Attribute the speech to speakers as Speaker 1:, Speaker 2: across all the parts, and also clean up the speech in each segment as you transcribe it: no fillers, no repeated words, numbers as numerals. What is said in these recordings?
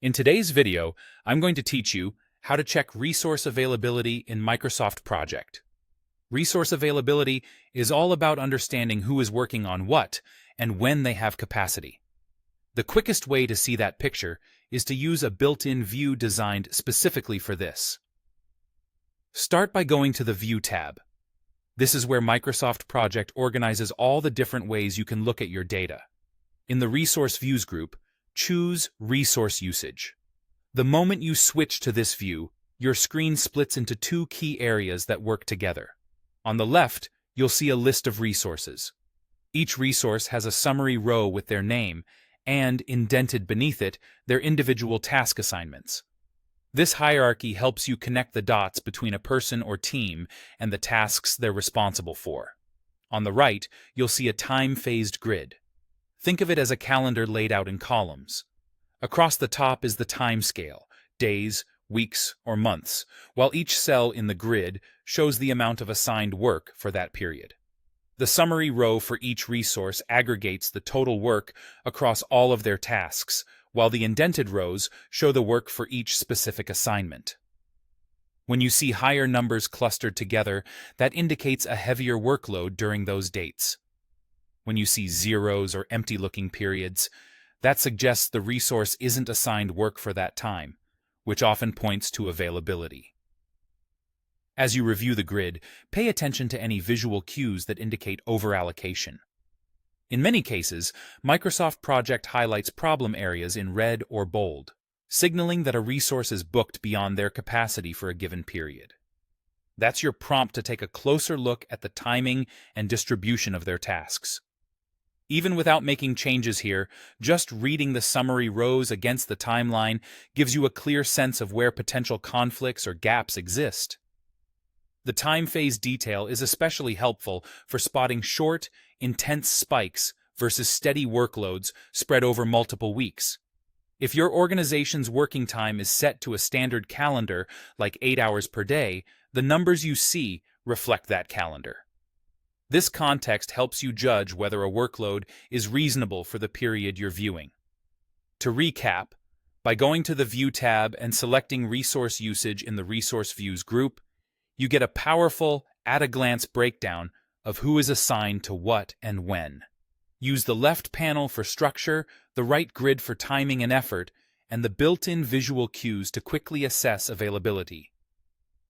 Speaker 1: In today's video, I'm going to teach you how to check resource availability in Microsoft Project. Resource availability is all about understanding who is working on what and when they have capacity. The quickest way to see that picture is to use a built-in view designed specifically for this. Start by going to the View tab. This is where Microsoft Project organizes all the different ways you can look at your data. In the Resource Views group, choose Resource Usage. The moment you switch to this view, your screen splits into two key areas that work together. On the left, you'll see a list of resources. Each resource has a summary row with their name, and, indented beneath it, their individual task assignments. This hierarchy helps you connect the dots between a person or team and the tasks they're responsible for. On the right, you'll see a time-phased grid. Think of it as a calendar laid out in columns. Across the top is the time scale, days, weeks, or months, while each cell in the grid shows the amount of assigned work for that period. The summary row for each resource aggregates the total work across all of their tasks, while the indented rows show the work for each specific assignment. When you see higher numbers clustered together, that indicates a heavier workload during those dates. When you see zeros or empty-looking periods, that suggests the resource isn't assigned work for that time, which often points to availability. As you review the grid, pay attention to any visual cues that indicate overallocation. In many cases, Microsoft Project highlights problem areas in red or bold, signaling that a resource is booked beyond their capacity for a given period. That's your prompt to take a closer look at the timing and distribution of their tasks. Even without making changes here, just reading the summary rows against the timeline gives you a clear sense of where potential conflicts or gaps exist. The time phase detail is especially helpful for spotting short, intense spikes versus steady workloads spread over multiple weeks. If your organization's working time is set to a standard calendar, like 8 hours per day, the numbers you see reflect that calendar. This context helps you judge whether a workload is reasonable for the period you're viewing. To recap, by going to the View tab and selecting Resource Usage in the Resource Views group, you get a powerful, at-a-glance breakdown of who is assigned to what and when. Use the left panel for structure, the right grid for timing and effort, and the built-in visual cues to quickly assess availability.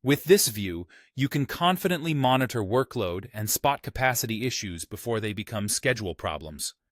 Speaker 1: With this view, you can confidently monitor workload and spot capacity issues before they become schedule problems.